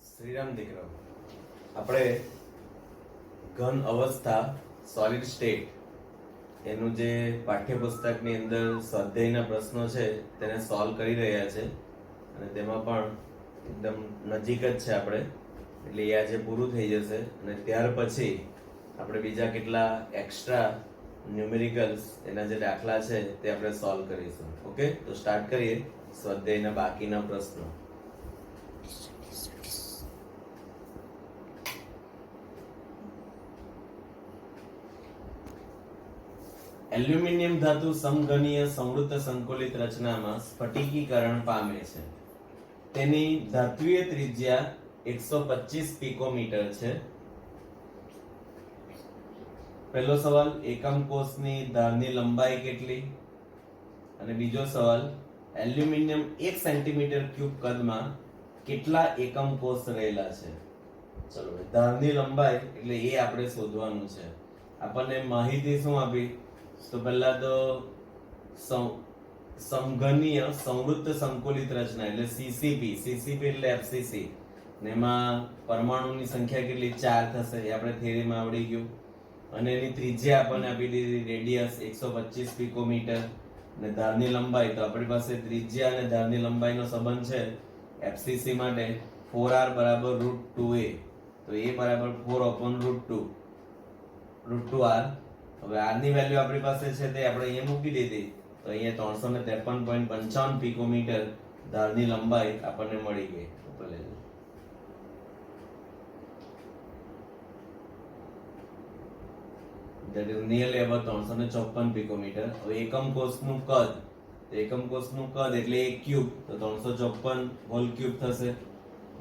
શ્રીરામ દીકરાઓ, આપણે ઘન અવસ્થા સોલિડ સ્ટેટ એનું જે પાઠ્યપુસ્તકની અંદર સ્વાધ્યાયના પ્રશ્નો છે તેને સોલ્વ કરી રહ્યા છે અને તેમાં પણ એકદમ નજીક જ છે આપણે, એટલે એ આજે પૂરું થઈ જશે અને ત્યાર પછી આપણે બીજા કેટલા એક્સ્ટ્રા ન્યુમેરિકલ્સ એના જે દાખલા છે તે આપણે સોલ્વ કરીશું. ઓકે, તો સ્ટાર્ટ કરીએ સ્વાધ્યાયના બાકીના પ્રશ્નો. એલ્યુમિનિયમ ધાતુ સમઘનીય સંવૃત્ત સંકુલિત રચનામાં સ્ફટિકીકરણ પામે છે. તેની ધાત્વિય ત્રિજ્યા 125 પિકોમીટર છે. પહેલો સવાલ, એકમ કોષની ધારની લંબાઈ કેટલી? અને બીજો સવાલ, એલ્યુમિનિયમ 1 સેન્ટીમીટર ક્યુબ કદમાં કેટલા એકમ કોષ રહેલા છે? ચલો, ધારની લંબાઈ એટલે એ આપણે શોધવાનું છે. આપણને માહિતી શું આપી? તો પહેલા તો સમઘનીય સંવૃત્ત સંકુલિત રચના એટલે સીસીપી એટલે એફસીસી ને એમાં પરમાણુની સંખ્યા કેટલી? 4 થશે, એ આપણે થિયરીમાં આવડી ગયું. અને એની ત્રિજ્યા આપણને આપી દીધી, રેડિયસ 125 પિકોમીટર અને ધારની લંબાઈ, તો આપણી પાસે ત્રિજ્યા અને ધારની લંબાઈનો સંબંધ છે એફસીસી માટે 4r બરાબર √2a, તો a બરાબર 4/√2 √2r. હવે r ની વેલ્યુ આપણી પાસે છે તે આપણે અહીંયા મૂકી દીધી, તો અહીંયા 353.55 પિકોમીટર ધારની લંબાઈ આપણને મળી ગઈ. ઉપર લેજો. that is nearly about 354 picometre. હવે એકમ કોષનું કદ, તો એકમ કોષનું કદ એટલે એક ક્યુબ, તો 354 હોલ ક્યુબ થશે.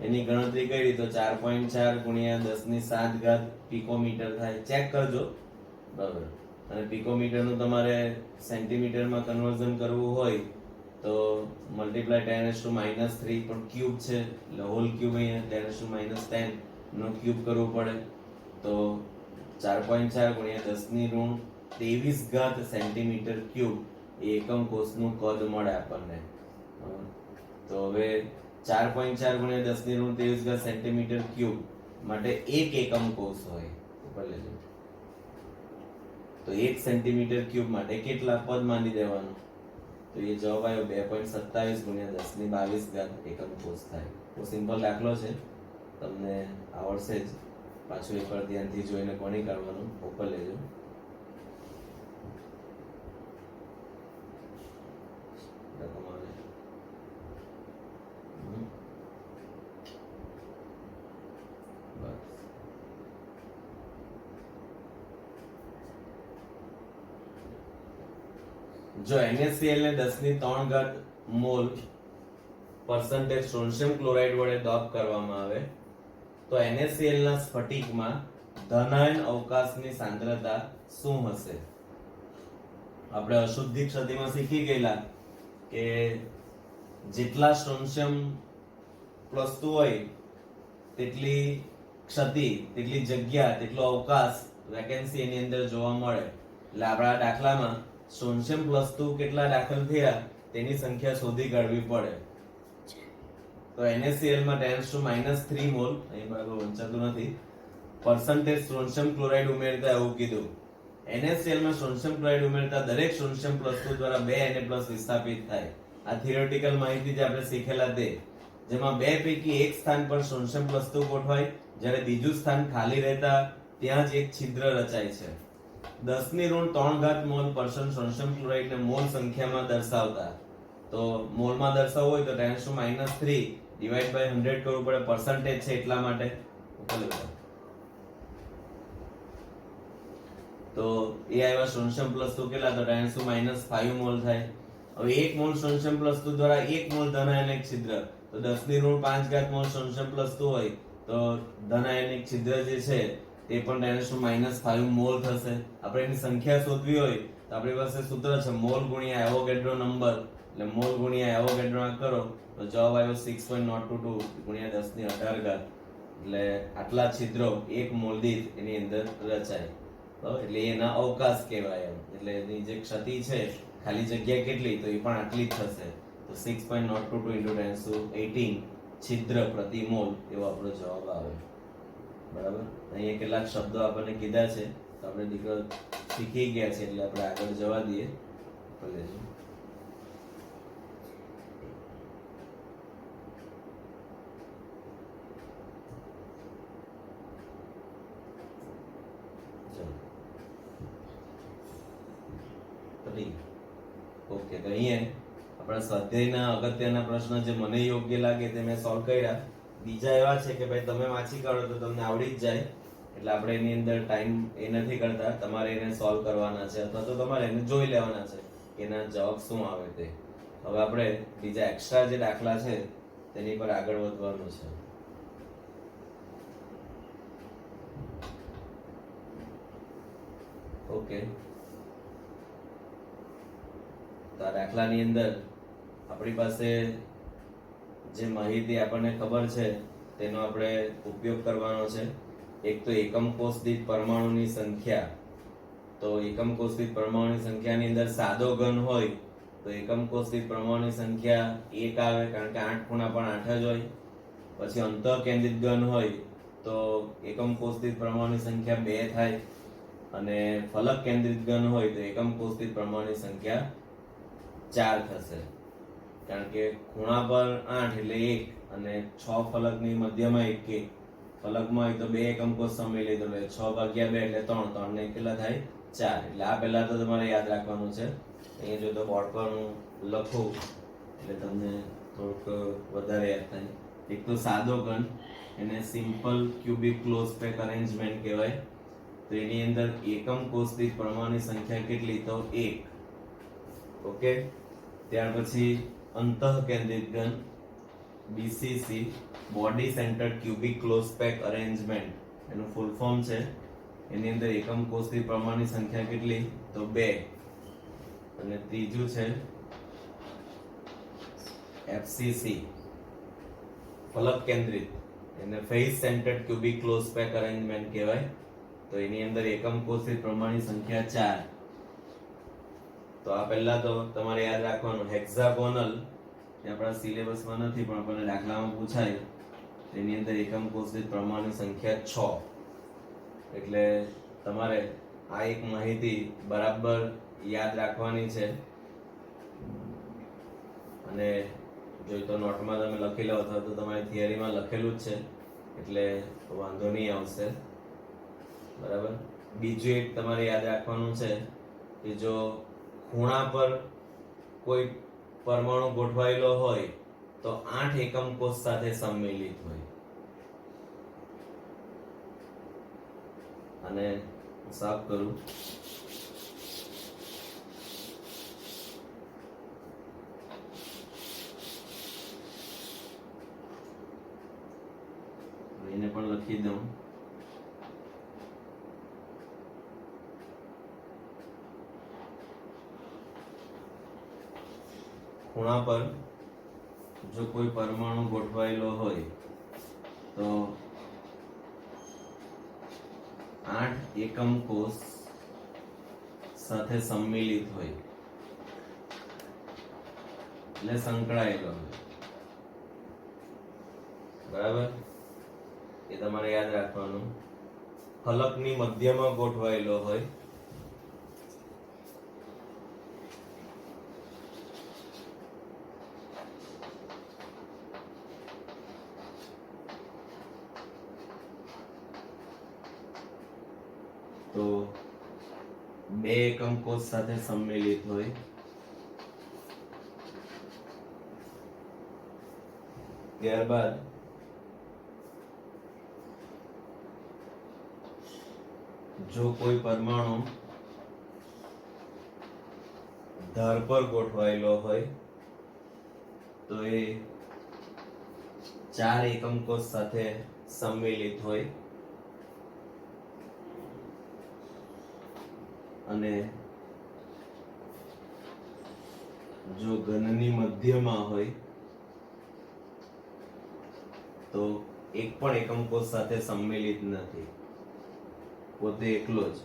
એની ગણતરી કરી તો 4.4 ગુણ્યા 10⁷ પિકોમીટર થાય. ચેક કરજો બરાબર. અને પિકોમીટર નું તમારે સેન્ટીમીટરમાં કન્વર્ઝન કરવું હોય તો મલ્ટીપ્લાય 10⁻³ પણ ક્યુબ છે એટલે હોલ ક્યુબ અહીંયા 10⁻10 નો ક્યુબ કરવું પડે, તો 4.4 ગુણ્યા 10⁻23 સેન્ટીમીટર ક્યુબ એ એકમ કોષનું કદ મળે આપણને. તો હવે 4.4 ગુણ્યા 10⁻23 સેન્ટીમીટર ક્યુબ માટે એક એકમ કોષ હોય. ઉપર લેજો. તો 1 સેન્ટીમીટર ક્યુબ માટે કેટલા પદ માની દેવાનું? તો એ જવાબ આવ્યો 2.27 ગુણ્યા 10⁻22 એકમ કોષ થાય. તો સિમ્પલ દાખલો છે, તમને આવડશે જ. પાછું એકવાર ધ્યાનથી જોઈને કોની કાઢવાનું. ઉપર લેજો. જો NaCl ને 10⁻³ મોલ પરસેન્ટેજ સોડિયમ ક્લોરાઇડ વડે ડોપ કરવામાં આવે તો NaCl ના સ્ફટિકમાં ધનાયન અવકાશની સાંદ્રતા શું હશે? આપણે અશુદ્ધિ ક્ષતિમાં શીખી ગયેલા કે જેટલા સોડિયમ વસ્તુ હોય તેટલી ક્ષતિ, તેટલી જગ્યા, તેટલો અવકાશ વેકેન્સી એની અંદર જોવા મળે. એટલે આપણા દાખલામાં સોડિયમ વસ્તુ કેટલા દાખલ થયા તેની સંખ્યા શોધી કાઢવી પડે. તો NaCl માં 10⁻³ મોલ, અહીં બરાબર વંચાતું નથી, પરસેન્ટેજ સોડિયમ ક્લોરાઇડ ઉમેરતા એવું કીધું. NaCl માં સોડિયમ ક્લોરાઇડ ઉમેરતા દરેક સોડિયમ વસ્તુ દ્વારા 2 Na+ વિસ્થાપિત થાય. આ થિયોરેટિકલ માહિતી જે આપણે શીખેલા તે, જેમાં 2 પૈકી એક સ્થાન પર સોડિયમ વસ્તુ ગોઠવાય, જ્યારે બીજું સ્થાન ખાલી રહેતા ત્યાં જ એક છિદ્ર રચાય છે. 10⁻³ મોલ પરસન્ટ સોડિયમ ક્લોરાઇડ ને મોલ સંખ્યામાં દર્શાવતા, તો મોલમાં દર્શાવવું હોય તો 10⁻³ ડિવાઇડ બાય 100 કરવું પડે, પરસેન્ટેજ છે એટલા માટે. તો એ આવ્યા સોડિયમ વસ્તુ કેટલા? તો 10⁻5 મોલ થાય. હવે 1 મોલ સોડિયમ વસ્તુ દ્વારા 1 મોલ ધનાયનિક છિદ્ર, તો 10⁻5 મોલ સોડિયમ વસ્તુ હોય તો ધનાયનિક છિદ્ર જે છે તે પણ 10⁻5 મોલ થશે. આપણે એની સંખ્યા શોધવી હોય તો આપણી પાસે સૂત્ર છે મોલ ગુણ્યા એવોગેડ્રો નંબર, એટલે મોલ ગુણ્યા એવોગેડ્રો કરો તો જવાબ આવ્યો 6.022 ગુણ્યા 10⁻18, એટલે આટલા છિદ્રો 1 મોલ દીઠ એની અંદર રચાય. એટલે એના અવકાશ કહેવાય એમ. એટલે એની જે ક્ષતિ છે, ખાલી જગ્યા કેટલી, તો એ પણ આટલી જ થશે. તો 6.022 × 10⁻18 છિદ્ર પ્રતિ મોલ એવો આપણો જવાબ આવે. બરાબર. અહીંયા કેટલાક શબ્દો આપણને કીધા છે તો આપણે દીકરો શીખી ગયા છે એટલે આપણે આગળ જવા દઈએ. ભલે ઓકે. તો અહીંયા આપણા સ્વાધ્યાયના અગત્યના પ્રશ્ન જે મને યોગ્ય લાગે તે મેં સોલ્વ કર્યા. બીજા એવા છે કે ભાઈ તમે વાંચી કાઢો તો તમને આવડી જ જાય એટલે આપણે એની અંદર ટાઈમ એ નથી કરતા, તમારે એને સોલ્વ કરવાના છે અથવા તો તમારે એને જોઈ લેવાના છે એના જવાબ શું આવે તે. હવે આપણે બીજા એક્સ્ટ્રા જે દાખલા છે તેની પર આગળ વધવાનું છે. ઓકે. તો આ દાખલાની અંદર આપણી પાસે જે માહિતી આપણને ખબર છે તેનો આપણે ઉપયોગ કરવાનો છે. એક તો એકમ કોષ દીઠ પરમાણુની સંખ્યા. તો એકમ કોષ દીઠ પરમાણુની સંખ્યાની અંદર સાદો ઘન હોય તો એકમ કોષ દીઠ પરમાણુની સંખ્યા 1 આવે કારણ કે 8 ખૂણા પણ 8 જ હોય. પછી અંતઃકેન્દ્રિત ઘન હોય તો એકમ કોષ દીઠ પરમાણુની સંખ્યા 2 થાય અને ફલક કેન્દ્રિત ઘન હોય તો એકમ કોષ દીઠ પરમાણુની સંખ્યા 4 થશે. કારણ કે ખૂણા પર 8 એટલે 1 અને 6 ફલકની મધ્યમાં 1 ફલકમાં હોય તો 2 એકમ કોષ સમ્મિલિત એટલે 6 ભાગ્યા 2 એટલે 3 3 ને કેટલા થાય 4. એટલે આ પહેલા તો તમારે યાદ રાખવાનું છે. અહીંયા જો તો બોર્ડ પર હું લખું એટલે તમને થોડુંક વધારે યાદ થાય. એક તો સાદો ઘન એને simple cubic close pack arrangement કહેવાય. તો એની અંદર એકમ કોષ દીઠ પરમાણુની સંખ્યા કેટલી તો 1. ઓકે. ત્યાર પછી અંતઃકેન્દ્રિત ઘન BCC body centred cubic close pack arrangement એનું ફૂલ ફોર્મ છે. એની અંદર એકમ કોષ દીઠ પરમાણુની સંખ્યા કેટલી તો 2. અને ત્રીજું છે FCC ફલક કેન્દ્રિત એને face centred cubic close pack arrangement કહેવાય. તો એની અંદર એકમ કોષ દીઠ પરમાણુની સંખ્યા 4. તો આ પહેલા તો તમારે યાદ રાખવાનું હેક્સાગોનલ એ આપણા સિલેબસમાં નથી પણ આપણને દાખલામાં પૂછાય. તેની અંદર એકમ કોષ દીઠ પરમાણુની સંખ્યા 6. એટલે તમારે આ એક માહિતી બરાબર યાદ રાખવાની છે અને જો તો નોટમાં તમે લખી લો અથવા તો તમારી થિયરીમાં લખેલું જ છે એટલે વાંધો નહીં આવશે. બરાબર. બીજું એક તમારે યાદ રાખવાનું છે કે જો ખૂણા પર કોઈ પરમાણુ ગોઠવાયેલો હોય તો 8 એકમ કોષ સાથે સમ્મિલિત હોય. અને સાફ કરું એને પણ લખી દઉં. ખૂણા પર જો કોઈ પરમાણુ ગોઠવાયેલો હોય તો 8 એકમ કોષ સાથે સમ્મિલિત હોય એટલે સંકળાયેલો હોય. બરાબર. એ તમારે યાદ રાખવાનું. ફલકની મધ્યમાં ગોઠવાયેલો હોય તો 2 એકમ કોષ સાથે સમ્મિલિત હોય. ત્યારબાદ જો કોઈ પરમાણુ ધાર પર ગોઠવાયેલો હોય તો એ 4 એકમ કોષ સાથે સમ્મિલિત હોય અને જો ઘનની મધ્યમાં હોય તો એક પણ એકમ કોષ સાથે સમ્મિલિત નથી, પોતે એકલો જ.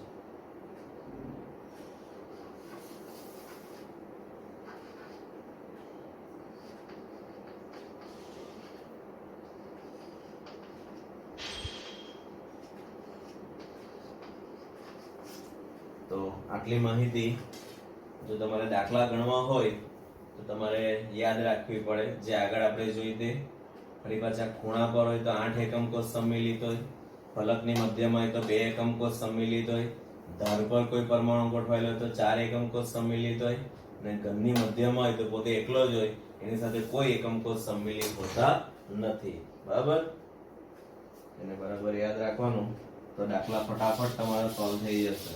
તો આટલી માહિતી જો તમારે દાખલા ગણવા હોય તો તમારે યાદ રાખવી પડે. જે આગળ આપણે જોઈ તે ફરી પાછા ખૂણા પર હોય તો 8 એકમ કોષ સંમિલિત હોય, ફલકની મધ્યમાં હોય તો 2 એકમ કોષ સંમિલિત હોય, ધાર પર કોઈ પરમાણુ ગોઠવાયેલો હોય તો 4 એકમ કોષ સંમિલિત હોય, અને ઘનની મધ્યમાં હોય તો પોતે એકલો જ હોય, એની સાથે કોઈ એકમ કોષ સંમિલિત હોતા નથી. બરાબર, એને બરાબર યાદ રાખવાનું તો દાખલા ફટાફટ તમારા સોલ્વ થઈ જશે.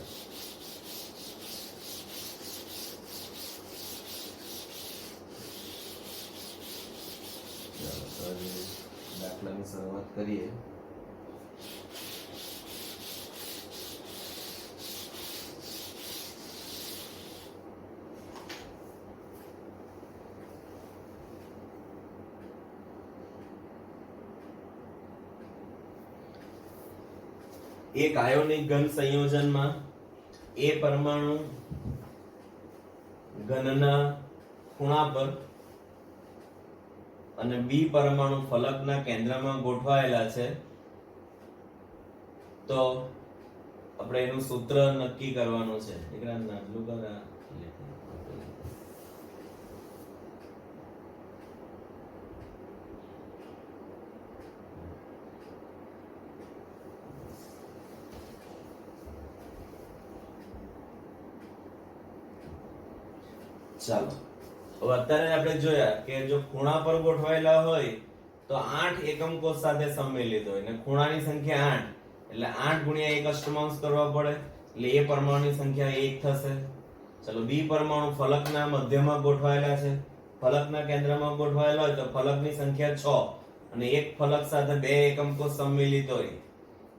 દાખલાની શરૂઆત કરીએ. એક આયોનિક ઘન સંયોજનમાં એ પરમાણુ ઘનના ખૂણા પર અને બી પરમાણુ ફલકના કેન્દ્રમાં ગોઠવાયેલા છે, તો આપણે એનું સૂત્ર નક્કી કરવાનું છે. એકલા નાટલું કરા ચાલો. હવે અત્યારે આપણે જોયા કે જો ખૂણા પર ગોઠવાયેલા હોય તો 8 એકમ કોષ સાથે સંમેલિત હોય, ને ખૂણાની સંખ્યા 8 એટલે 8 ગુણ્યા 1 અષ્ટમાંશ કરવા પડે, એટલે એ પરમાણુની સંખ્યા 1 થશે. ચલો, બી પરમાણુ ફલકના મધ્યમાં ગોઠવાયેલા છે, ફલકના કેન્દ્રમાં ગોઠવાયેલા હોય તો ફલકની સંખ્યા 6, અને એક ફલક સાથે 2 એકમ કોષ સંમિલિત હોય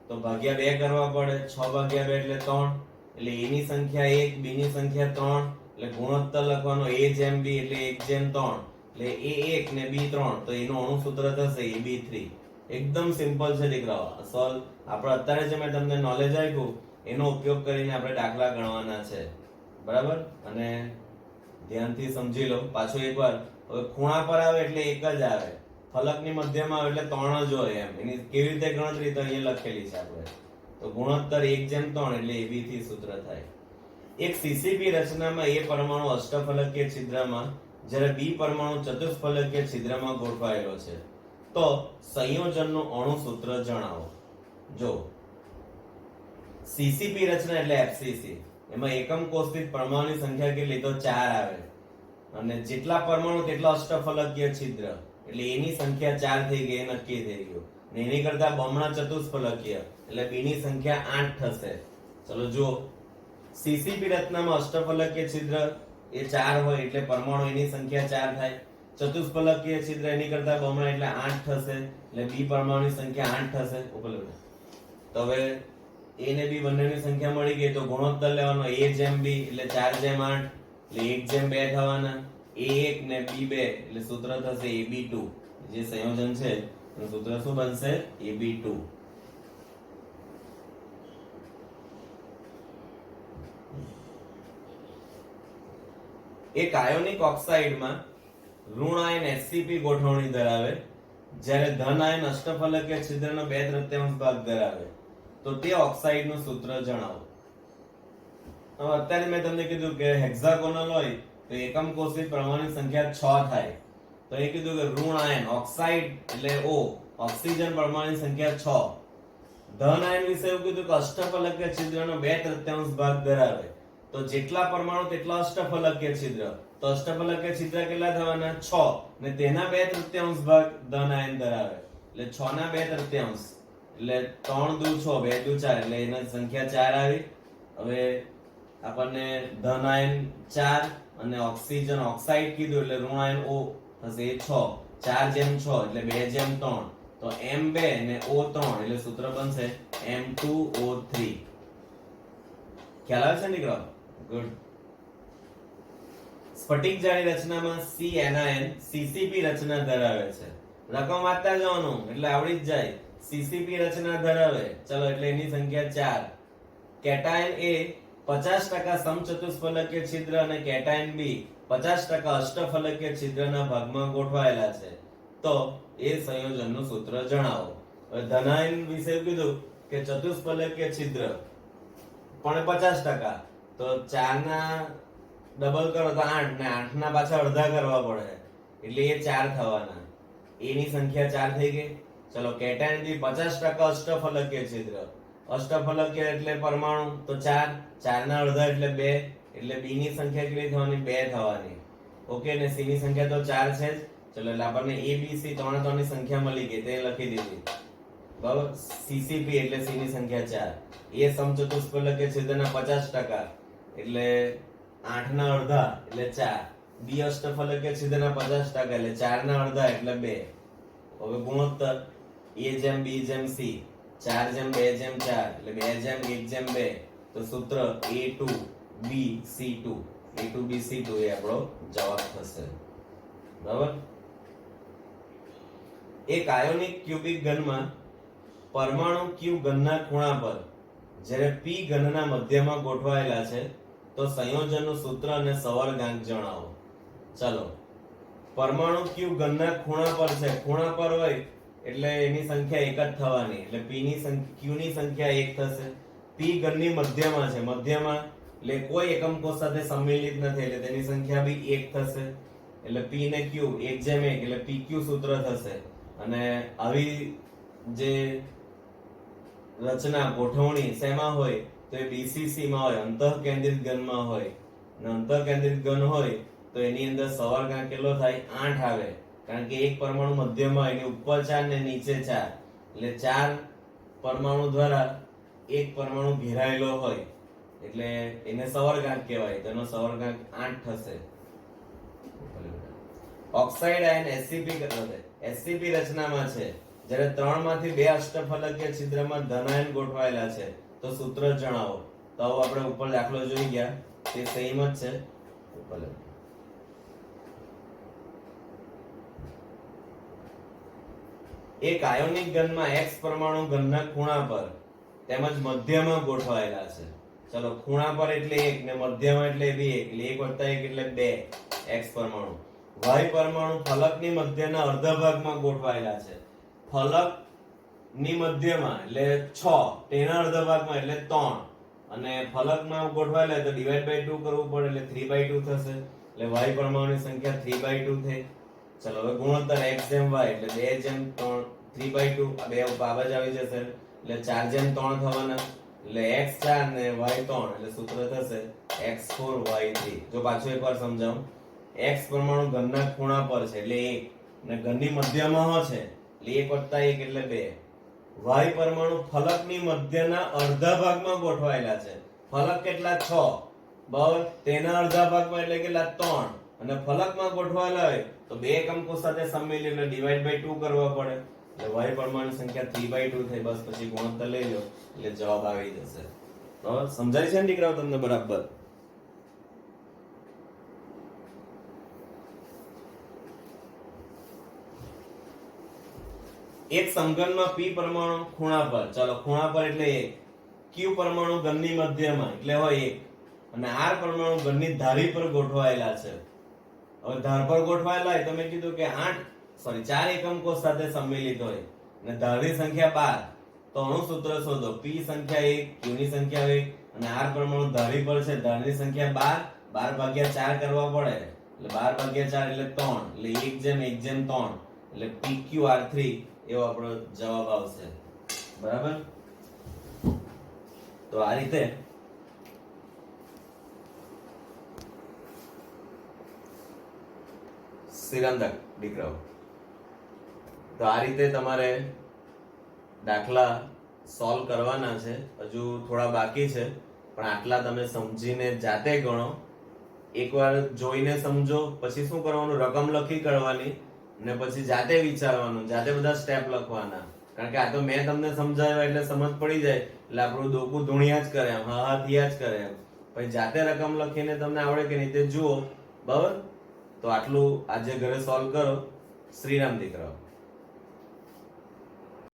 તો ભાગ્યા 2 કરવા પડે. 6 ભાગ્યા 2 એટલે 3, એટલે એ ની સંખ્યા 1, બી ની સંખ્યા 3, એટલે ગુણોત્તર લખવાનો a જેમ b એટલે 1 જેમ 3, એટલે a 1 ને b 3, તો એનું અણુ સૂત્ર થશે ab3. એકદમ સિમ્પલ છે દીકરાઓ. સોલ્વ આપણે અત્યારે જે મેં તમને નોલેજ આપ્યું એનો ઉપયોગ કરીને આપણે દાખલા ગણવાના છે. બરાબર, અને ધ્યાનથી સમજી લો. પાછું એકવાર, હવે ખૂણા પર આવે એટલે એક જ આવે, ફલકની મધ્યમાં આવે એટલે 3 જ હોય. એમ એની કેવી રીતે ગણતરી તો અહીંયા લખેલી છે આપણે. તો ગુણોત્તર 1 જેમ 3 એટલે ab થી સૂત્ર થાય. એક સીસીપી રચનામાં એ પરમાણુ અષ્ટફલકીય છિદ્રમાં જ્યારે બી પરમાણુ ચતુષ્ફલકીય છિદ્રમાં ગોઠવાયેલો છે, તો સંયોજનનું અણુ સૂત્ર જણાવો. જો સીસીપી રચના એટલે એફસીસી, એમાં એકમ કોષ દીઠ પરમાણુની સંખ્યા કેટલી તો 4 આવે, અને જેટલા પરમાણુ તેટલા અષ્ટફલકીય છિદ્ર, એટલે એની સંખ્યા 4 થઈ ગઈ, નક્કી થઈ ગયું. ને એની કરતા બમણા ચતુષ્ફલકીય એટલે બી ની સંખ્યા 8 થશે. ચલો જુઓ, સીસીપી રચનામાં અષ્ટફલકીય છિદ્ર એ 4 હોય એટલે પરમાણુ એની સંખ્યા 4 થાય. ચતુષ્ફલકીય છિદ્ર એની કરતા બમણા એટલે 8 થશે, એટલે બી પરમાણુની સંખ્યા 8 થશે. તો હવે a ને b બંનેની સંખ્યા મળી ગઈ તો ગુણોત્તર લેવાનો a જેમ b એટલે 4 જેમ 8, એટલે 1 જેમ 2 થવાના. a1 ને b2 એટલે સૂત્ર થશે ab2. જે સંયોજન છે એનું સૂત્ર શું બનશે? ab2. એક આયોનિક ઓક્સાઇડમાં ઋણ આયન HCP ગોઠવણી ધરાવે, જ્યારે ધન આયન અષ્ટફલકીય છિદ્રનો 2/3 ભાગ ધરાવે, તો તે ઓક્સાઇડનું સૂત્ર જણાવો. હવે અત્યારે મેં તમને કીધું કે હેક્સાગોનલ હોય તો એકમ કોષ દીઠ પરમાણુની સંખ્યા 6 થાય. તો એ કીધું કે ઋણ આયન ઓક્સાઇડ એટલે O, ઓક્સિજન પરમાણુની સંખ્યા 6. ધન આયન વિશે એવું કીધું કે અષ્ટફલકીય છિદ્રનો 2/3 ભાગ ધરાવે, તો જેટલા પરમાણુ તેટલા અષ્ટફલકીય છિદ્ર, તો અષ્ટફલકીય છિદ્ર કેટલા થવાના? 6, ને તેના 2/3 ભાગ ધન આયન ધરાવે, એટલે 6 ના 2/3 એટલે 3 દુ 6, 2 દુ 4, એટલે એની સંખ્યા 4 આવી. હવે આપણને ધન આયન 4 અને ઓક્સિજન ઓક્સાઇડ કીધું એટલે ઋણ આયન O થશે એ 6, 4 જેમ 6 એટલે 2 જેમ 3, તો M2 ને O3 એટલે સૂત્ર બનશે M2O3. ખ્યાલ આવે છે નીકળો? ગુડ. સ્ફટિક જાળી રચનામાં CNIN સીસીપી રચના ધરાવે છે. રકમ વાંચતા જવાનું એટલે આવડી જ જાય. સીસીપી રચના ધરાવે, ચલો એટલે એની સંખ્યા 4. કેટાયન A 50% સમચતુષ્ફલકીય છિદ્ર અને કેટાયન B 50% અષ્ટફલકીય છિદ્રના ભાગમાં ગોઠવાયેલા છે, તો એ સંયોજનનું સૂત્ર જણાવો. હવે ધનાયન વિશે કીધું કે ચતુષ્ફલકીય છિદ્ર પણ 50%, તો 4 ના ડબલ કરો તો 8 ને 8 ના પાછા અડધા કરવા પડે એટલે એ 4 થવાના. a ની સંખ્યા 4 થઈ ગઈ. ચલો કેટાયન બી 50% અષ્ટફલકીય છિદ્ર. અષ્ટફલકીય એટલે પરમાણુ તો 4, 4 ના અડધા એટલે 2, એટલે b ની સંખ્યા કેટલી થવાની? 2 થવાની. ઓકે, ને c ની સંખ્યા તો 4 છે જ. ચલો એટલે આપણને a b c ત્રણની સંખ્યા મળી ગઈ, તે લખી દીધી. બરાબર. ccp એટલે c ની સંખ્યા 4. a સમચતુષ્ફલકીય છિદ્રના 50% એટલે 8 ના અડધા એટલે 4. b અષ્ટફલકીય છિદ્રના 50% એટલે 4 ના અડધા એટલે 2. હવે ગુણોત્તર a/b/c 4/2/4 એટલે 2/1/2. તો સૂત્ર a2bc2 a2bc2 એ આપણો જવાબ થશે. બરાબર. એક આયોનિક ક્યુબિક ઘનમાં પરમાણુ q ઘનના ખૂણા પર જ્યારે p ઘનના મધ્યમાં ગોઠવાયેલા છે તો સંયોજનનું સૂત્ર અને સવર્ગાંક જણાવો. ચલો, પરમાણુ q ઘનના ખૂણા પર છે. ખૂણા પર હોય એટલે એની સંખ્યા એક જ થવાની, એટલે p ની સંખ્યા q ની સંખ્યા 1 થશે. p ઘનની મધ્યમાં છે, મધ્યમાં એટલે કોઈ એકમ કોષ સાથે સંમિલિત નથી એટલે તેની સંખ્યા બી 1 થશે. એટલે p ને q 1/1 એટલે pq સૂત્ર થશે. અને આવી જે રચના ગોઠવણી શેમાં હોય તો એ BCC માં હોય, અંતઃકેન્દ્રિત ઘનમાં હોય. અને અંતઃકેન્દ્રિત ઘન હોય તો એની અંદર સવર્ગાંક કેટલો થાય? 8 આવે, કારણ કે એક પરમાણુ મધ્યમાં એની ઉપર 4 ને નીચે 4 એટલે 4 પરમાણુ દ્વારા એક પરમાણુ ઘેરાયેલો હોય એટલે એને સવર્ગાંક કહેવાય. તેનો સવર્ગાંક 8 થશે. ઓક્સાઇડ આયન SCP રચનામાં છે જ્યારે 3 માંથી 2 અષ્ટફલકીય છિદ્રમાં ધનાયન ગોઠવાયેલા છે તો સૂત્ર જણાવો. તો આપણે ઉપર દાખલો જોઈ ગયા, તે સેમ જ છે. ઉપર એક આયોનિક ઘનમાં x પરમાણુ ઘનના ખૂણા પર તેમજ મધ્યમાં ગોઠવાયેલા છે. ચલો, ખૂણા પર એટલે 1 ને મધ્યમાં એટલે બી 1 એટલે 1 + 1 એટલે 2 x પરમાણુ. y પરમાણુ ફલકની મધ્યના અર્ધ ભાગમાં ગોઠવાયેલા છે. ફલકની મધ્યમાં એટલે 6, તેના અર્ધ ભાગમાં એટલે 3 અને ફલકમાં ગોઠવાયેલા તો /2 કરવું પડે એટલે 3/2 થશે. એટલે y પરમાણુની સંખ્યા 3/2 થઈ. ચલો હવે ગુણોત્તર x/y એટલે 2/3 3/2 આ બે બાબત આવી જશે એટલે 4/3 થવાના. એટલે x 4 ને y 3 એટલે સૂત્ર થશે x4 y3. જો પાછું એકવાર સમજાવું, x પરમાણુ ઘનના ખૂણા પર છે એટલે 1 અને ઘનની મધ્યમાં હો છે એટલે 1 + 1 એટલે 2. y પરમાણુ ફલકની મધ્યના અડધા ભાગમાં ગોઠવાયેલા છે. ફલક કેટલા? 6 બરાબર, તેના અડધા ભાગમાં એટલે કેટલા? 3 અને ફલકમાં ગોઠવાયેલા હોય તો બે એકમ કોષ સાથે સંમિલિત એટલે /2 કરવા પડે એટલે y પરમાણુની સંખ્યા 3/2 થઈ. બસ પછી ગુણોત્તર લઈ લો એટલે જવાબ આવી જશે. બરાબર, સમજાય છે ને દીકરાઓ તમને બરાબર? એક સમઘનમાં p પરમાણુ ખૂણા પર, ચલો ખૂણા પર એટલે 1, q પરમાણુ ઘનની મધ્યમાં એટલે હોય 1 અને r પરમાણુ ઘનની ધારી પર ગોઠવાયેલા છે. હવે ધાર પર ગોઠવાયેલા હોય તો મેં કીધું કે 4 એકમ કોષ સાથે સંમિલિત હોય અને ધારની સંખ્યા 12 તો અણુ સૂત્ર શોધો. p સંખ્યા 1, q ની સંખ્યા 1 અને r પરમાણુ ધારી પર છે, ધારની સંખ્યા 12 12/4 કરવા પડે એટલે 12/4 એટલે 3 એટલે 1/1/3 એટલે pqr3 એવો આપણો જવાબ આવશે. બરાબર. તો આ રીતે સિરંદક દીકરાઓ, તો આ રીતે તમારે દાખલા સોલ્વ કરવાના છે. હજુ થોડા બાકી છે પણ આટલા તમે સમજીને જાતે ગણો. એકવાર જોઈને સમજો, પછી શું કરવાનું? રકમ લખી કરવાની ને પછી જાતે વિચારવાનું, જાતે બધા સ્ટેપ લખવાના. કારણ કે આ તો મેં તમને સમજાવ્યા એટલે સમજ પડી જાય એટલે આપણું ડોકું ધૂણિયા જ કરે, હા થયા જ કરે. પછી જાતે રકમ લખીને તમને આવડે કે નહીં તે જુઓ. બરાબર. તો આટલું આજે ઘરે સોલ્વ કરો. શ્રીરામ દીકરાઓ.